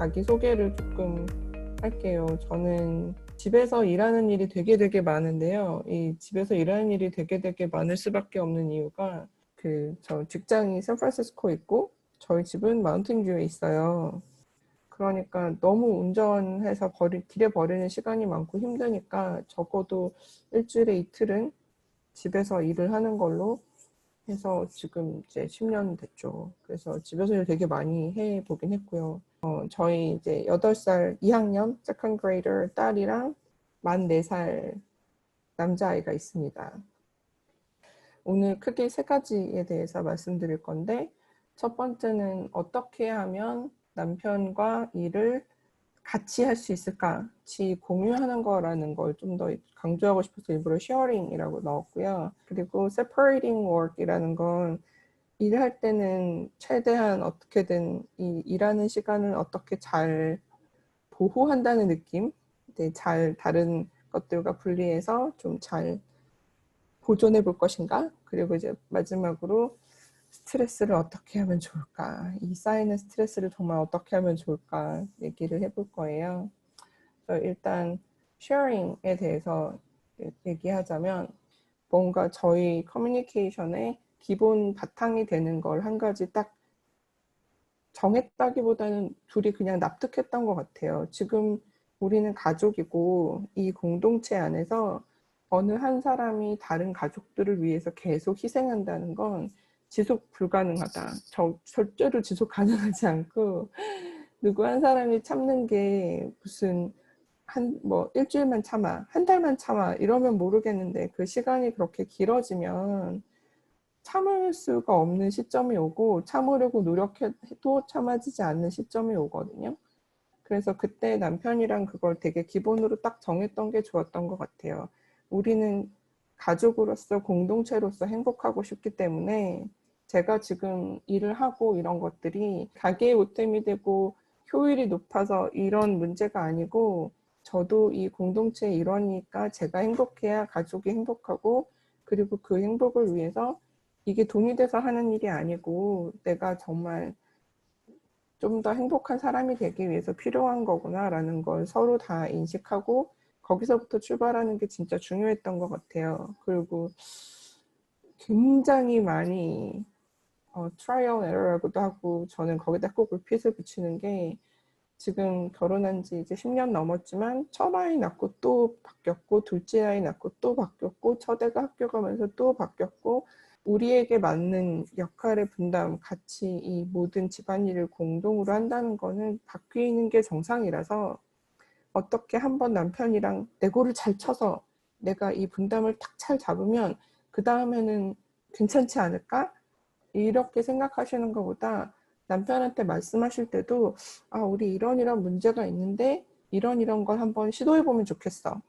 자기소개를 조금 할게요. 저는 집에서 일하는 일이 되게 많은데요. 이 집에서 일하는 일이 되게 많을 수밖에 없는 이유가 저 직장이 샌프란시스코에 있고 저희 집은 마운틴뷰에 있어요. 그러니까 너무 운전해서 길에 버리는 시간이 많고 힘드니까 적어도 일주일에 이틀은 집에서 일을 하는 걸로 해서 지금 이제 10년 됐죠. 그래서 집에서 일 되게 많이 해보긴 했고요. 저희 이제 8살 2학년 second grader 딸이랑 만 4살 남자아이가 있습니다. 오늘 크게 3가지에 대해서 말씀드릴 건데, 첫 번째는 어떻게 하면 남편과 일을 같이 할 수 있을까? 같이 공유하는 거라는 걸 좀 더 강조하고 싶어서 일부러 sharing이라고 넣었고요. 그리고 separating work이라는 건 일할 때는 최대한 어떻게든 이 일하는 시간을 어떻게 잘 보호한다는 느낌, 잘 다른 것들과 분리해서 좀 잘 보존해 볼 것인가? 그리고 이제 마지막으로 스트레스를 어떻게 하면 좋을까? 이 쌓이는 스트레스를 정말 어떻게 하면 좋을까? 얘기를 해볼 거예요. 그래서 일단 sharing에 대해서 얘기하자면 뭔가 저희 커뮤니케이션의 기본 바탕이 되는 걸 한 가지 딱 정했다기보다는 둘이 그냥 납득했던 것 같아요. 지금 우리는 가족이고 이 공동체 안에서 어느 한 사람이 다른 가족들을 위해서 계속 희생한다는 건 지속 불가능하다. 절대로 지속 가능하지 않고 누구 한 사람이 참는 게 무슨 일주일만 참아, 한 달만 참아 이러면 모르겠는데 그 시간이 그렇게 길어지면 참을 수가 없는 시점이 오고 참으려고 노력해도 참아지지 않는 시점이 오거든요. 그래서 그때 남편이랑 그걸 되게 기본으로 딱 정했던 게 좋았던 것 같아요. 우리는 가족으로서 공동체로서 행복하고 싶기 때문에 제가 지금 일을 하고 이런 것들이 가게의 보탬이 되고 효율이 높아서 이런 문제가 아니고 저도 이 공동체의 일원이니까 제가 행복해야 가족이 행복하고 그리고 그 행복을 위해서 이게 돈이 돼서 하는 일이 아니고 내가 정말 좀 더 행복한 사람이 되기 위해서 필요한 거구나라는 걸 서로 다 인식하고 거기서부터 출발하는 게 진짜 중요했던 것 같아요. 그리고 굉장히 많이 트라이얼 에러라고도 하고 저는 거기다 꼭 핏을 붙이는 게 지금 결혼한 지 이제 10년 넘었지만 첫 아이 낳고 또 바뀌었고 둘째 아이 낳고 또 바뀌었고 첫 애가 학교 가면서 또 바뀌었고 우리에게 맞는 역할의 분담, 같이 이 모든 집안일을 공동으로 한다는 거는 바뀌는 게 정상이라서 어떻게 한번 남편이랑 내고를 잘 쳐서 내가 이 분담을 탁 잘 잡으면 그 다음에는 괜찮지 않을까? 이렇게 생각하시는 것보다 남편한테 말씀하실 때도 우리 이런 문제가 있는데 이런 걸 한번 시도해보면 좋겠어.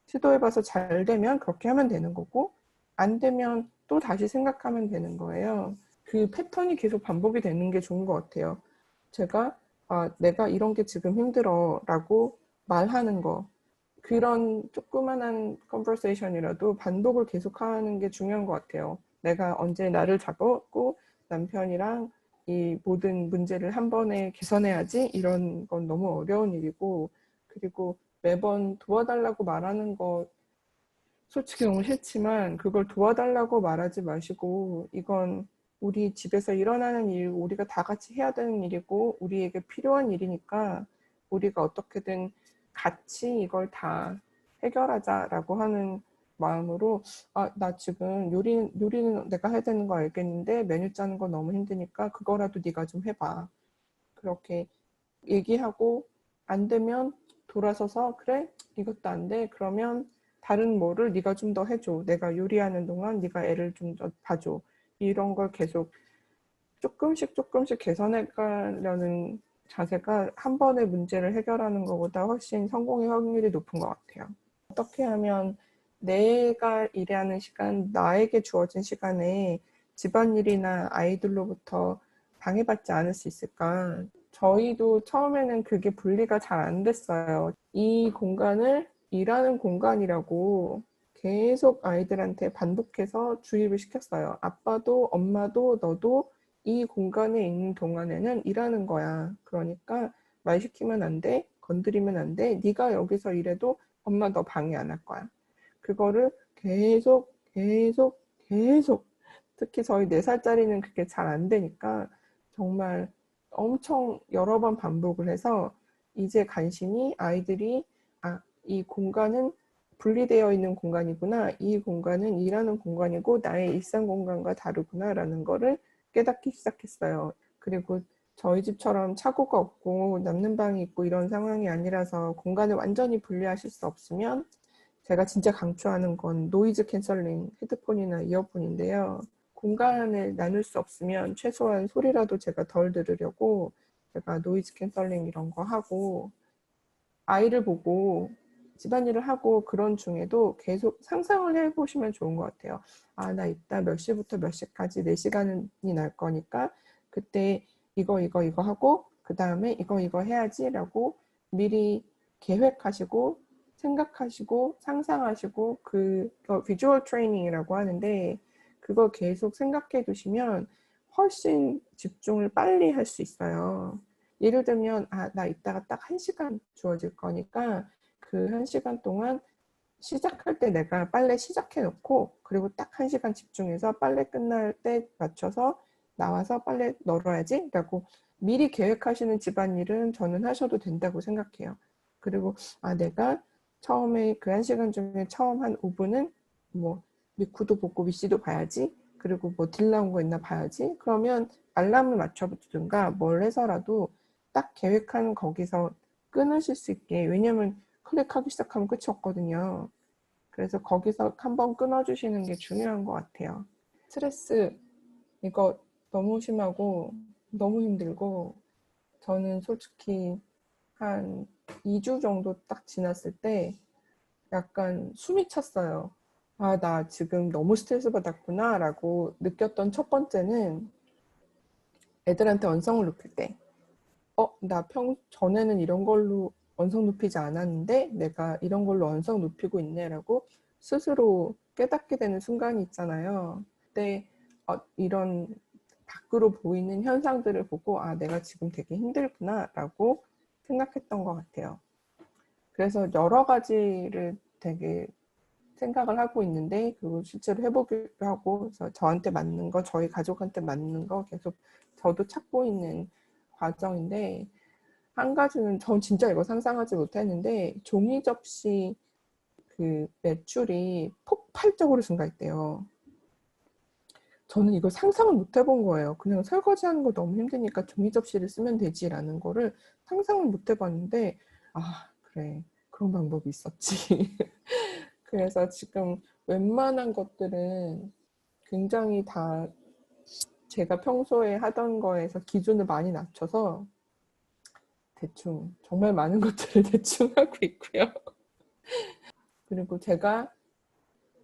시도해봐서 잘 되면 그렇게 하면 되는 거고 안 되면 또 다시 생각하면 되는 거예요. 그 패턴이 계속 반복이 되는 게 좋은 것 같아요. 제가 내가 이런 게 지금 힘들어 라고 말하는 거 그런 조그만한 컨버세이션이라도 반복을 계속하는 게 중요한 것 같아요. 내가 언제 나를 잡았고 남편이랑 이 모든 문제를 한 번에 개선해야지 이런 건 너무 어려운 일이고 그리고 매번 도와달라고 말하는 거 솔직히 너무 싫지만 그걸 도와달라고 말하지 마시고 이건 우리 집에서 일어나는 일, 우리가 다 같이 해야 되는 일이고 우리에게 필요한 일이니까 우리가 어떻게든 같이 이걸 다 해결하자라고 하는 마음으로 나 지금 요리는 내가 해야 되는 거 알겠는데 메뉴 짜는 거 너무 힘드니까 그거라도 네가 좀 해봐. 그렇게 얘기하고 안 되면 돌아서서 그래? 이것도 안 돼? 그러면 다른 뭐를 네가 좀 더 해줘. 내가 요리하는 동안 네가 애를 좀 더 봐줘. 이런 걸 계속 조금씩 개선해가려는 자세가 한 번의 문제를 해결하는 것보다 훨씬 성공의 확률이 높은 것 같아요. 어떻게 하면 내가 일하는 시간, 나에게 주어진 시간에 집안일이나 아이들로부터 방해받지 않을 수 있을까? 저희도 처음에는 그게 분리가 잘 안 됐어요. 이 공간을 일하는 공간이라고 계속 아이들한테 반복해서 주입을 시켰어요. 아빠도 엄마도 너도 이 공간에 있는 동안에는 일하는 거야. 그러니까 말 시키면 안 돼, 건드리면 안 돼, 네가 여기서 이래도 엄마 너 방해 안 할 거야. 그거를 계속 특히 저희 4살짜리는 그게 잘 안 되니까 정말 엄청 여러 번 반복을 해서 이제 간신히 아이들이 이 공간은 분리되어 있는 공간이구나. 이 공간은 일하는 공간이고 나의 일상 공간과 다르구나 라는 거를 깨닫기 시작했어요. 그리고 저희 집처럼 차고가 없고 남는 방이 있고 이런 상황이 아니라서 공간을 완전히 분리하실 수 없으면 제가 진짜 강추하는 건 노이즈 캔슬링 헤드폰이나 이어폰인데요. 공간을 나눌 수 없으면 최소한 소리라도 제가 덜 들으려고 제가 노이즈 캔슬링 이런 거 하고 아이를 보고 집안일을 하고 그런 중에도 계속 상상을 해보시면 좋은 것 같아요. 나 이따 몇 시부터 몇 시까지 4시간이 날 거니까 그때 이거 하고 그 다음에 이거 해야지 라고 미리 계획하시고 생각하시고 상상하시고 비주얼 트레이닝이라고 하는데 그거 계속 생각해 두시면 훨씬 집중을 빨리 할 수 있어요. 예를 들면 나 이따가 딱 1시간 주어질 거니까 그 1시간 동안 시작할 때 내가 빨래 시작해 놓고 그리고 딱 1시간 집중해서 빨래 끝날 때 맞춰서 나와서 빨래 널어야지 라고 미리 계획하시는 집안일은 저는 하셔도 된다고 생각해요. 그리고 내가 처음에 그 1시간 중에 처음 한 5분은 뭐 미쿠도 보고 위시도 봐야지 그리고 뭐 딜 나온 거 있나 봐야지 그러면 알람을 맞춰두든가 뭘 해서라도 딱 계획한 거기서 끊으실 수 있게 왜냐면 클릭하기 시작하면 끝이 없거든요. 그래서 거기서 한번 끊어주시는 게 중요한 것 같아요. 스트레스 이거 너무 심하고 너무 힘들고 저는 솔직히 한 2주 정도 딱 지났을 때 약간 숨이 찼어요. 나 지금 너무 스트레스 받았구나 라고 느꼈던 첫 번째는 애들한테 언성을 높일 때 나 전에는 이런 걸로 언성 높이지 않았는데 내가 이런 걸로 언성 높이고 있네라고 스스로 깨닫게 되는 순간이 있잖아요. 그때 이런 밖으로 보이는 현상들을 보고 내가 지금 되게 힘들구나 라고 생각했던 것 같아요. 그래서 여러 가지를 되게 생각을 하고 있는데 그걸 실제로 해보기로 하고 그래서 저한테 맞는 거 저희 가족한테 맞는 거 계속 저도 찾고 있는 과정인데 한 가지는 전 진짜 이거 상상하지 못했는데 종이 접시 그 매출이 폭발적으로 증가했대요. 저는 이걸 상상을 못 해본 거예요. 그냥 설거지하는 거 너무 힘드니까 종이 접시를 쓰면 되지라는 거를 상상을 못 해봤는데 그래 그런 방법이 있었지. 그래서 지금 웬만한 것들은 굉장히 다 제가 평소에 하던 거에서 기준을 많이 낮춰서 대충 정말 많은 것들을 대충 하고 있고요. 그리고 제가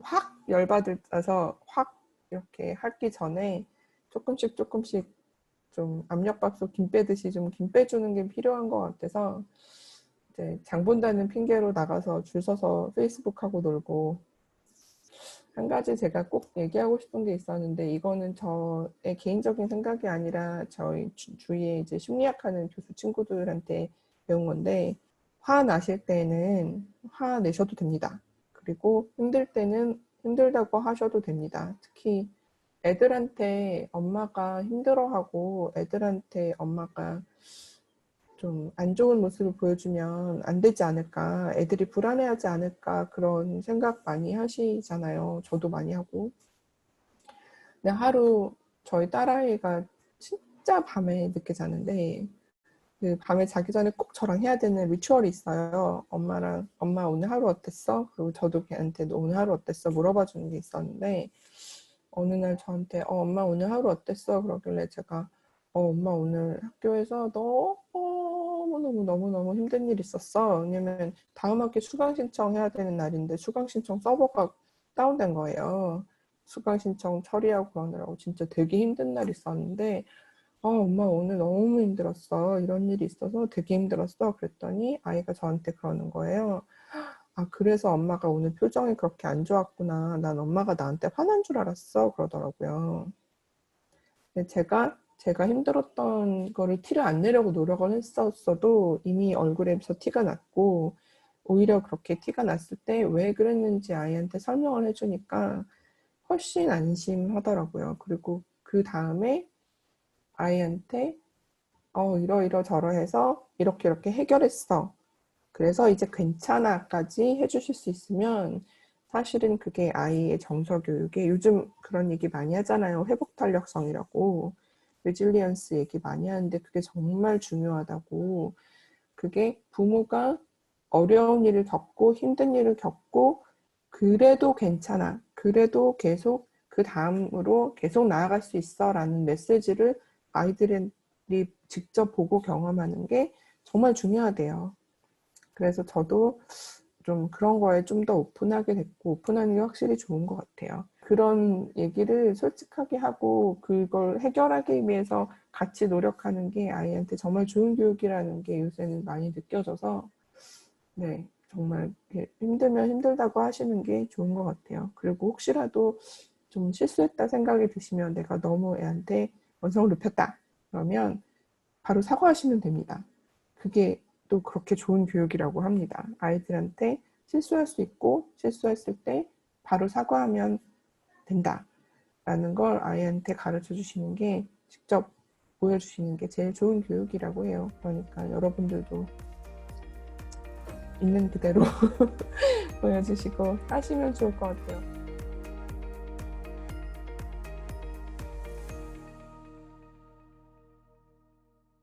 확 열받아서 확 이렇게 하기 전에 조금씩 좀 압력밥솥 김 빼듯이 좀 김 빼주는 게 필요한 것 같아서 이제 장 본다는 핑계로 나가서 줄 서서 페이스북하고 놀고 한 가지 제가 꼭 얘기하고 싶은 게 있었는데 이거는 저의 개인적인 생각이 아니라 저희 주위에 이제 심리학하는 교수 친구들한테 배운 건데 화 나실 때는 화 내셔도 됩니다. 그리고 힘들 때는 힘들다고 하셔도 됩니다. 특히 애들한테 엄마가 힘들어하고 애들한테 엄마가 좀 안 좋은 모습을 보여주면 안 되지 않을까, 애들이 불안해하지 않을까 그런 생각 많이 하시잖아요. 저도 많이 하고. 근데 하루 저희 딸아이가 진짜 밤에 늦게 자는데 그 밤에 자기 전에 꼭 저랑 해야 되는 리추얼이 있어요. 엄마 오늘 하루 어땠어? 그리고 저도 걔한테 오늘 하루 어땠어? 물어봐 주는 게 있었는데 어느 날 저한테 엄마 오늘 하루 어땠어? 그러길래 제가 엄마 오늘 학교에서 너무너무 힘든 일 있었어. 왜냐면 다음 학기 수강 신청해야 되는 날인데 수강 신청 서버가 다운된 거예요. 수강 신청 처리하고 그러느라고 진짜 되게 힘든 날 있었는데 엄마 오늘 너무 힘들었어. 이런 일이 있어서 되게 힘들었어. 그랬더니 아이가 저한테 그러는 거예요. 그래서 엄마가 오늘 표정이 그렇게 안 좋았구나. 난 엄마가 나한테 화난 줄 알았어. 그러더라고요. 근데 제가 제가 힘들었던 거를 티를 안 내려고 노력을 했었어도 이미 얼굴에서 티가 났고, 오히려 그렇게 티가 났을 때 왜 그랬는지 아이한테 설명을 해주니까 훨씬 안심하더라고요. 그리고 그 다음에 아이한테 이러이러저러해서 이렇게 해결했어. 그래서 이제 괜찮아까지 해주실 수 있으면 사실은 그게 아이의 정서 교육에, 요즘 그런 얘기 많이 하잖아요. 회복 탄력성이라고. 레질리언스 얘기 많이 하는데 그게 정말 중요하다고. 그게 부모가 어려운 일을 겪고 힘든 일을 겪고 그래도 괜찮아. 그래도 계속 그 다음으로 계속 나아갈 수 있어 라는 메시지를 아이들이 직접 보고 경험하는 게 정말 중요하대요. 그래서 저도 좀 그런 거에 좀 더 오픈하게 됐고, 오픈하는 게 확실히 좋은 것 같아요. 그런 얘기를 솔직하게 하고 그걸 해결하기 위해서 같이 노력하는 게 아이한테 정말 좋은 교육이라는 게 요새는 많이 느껴져서, 네, 정말 힘들면 힘들다고 하시는 게 좋은 것 같아요. 그리고 혹시라도 좀 실수했다 생각이 드시면 내가 너무 애한테 원성을 높였다 그러면 바로 사과하시면 됩니다. 그게 또 그렇게 좋은 교육이라고 합니다. 아이들한테 실수할 수 있고 실수했을 때 바로 사과하면 된다라는 걸 아이한테 가르쳐 주시는 게, 직접 보여주시는 게 제일 좋은 교육이라고 해요. 그러니까 여러분들도 있는 그대로 보여주시고 하시면 좋을 것 같아요.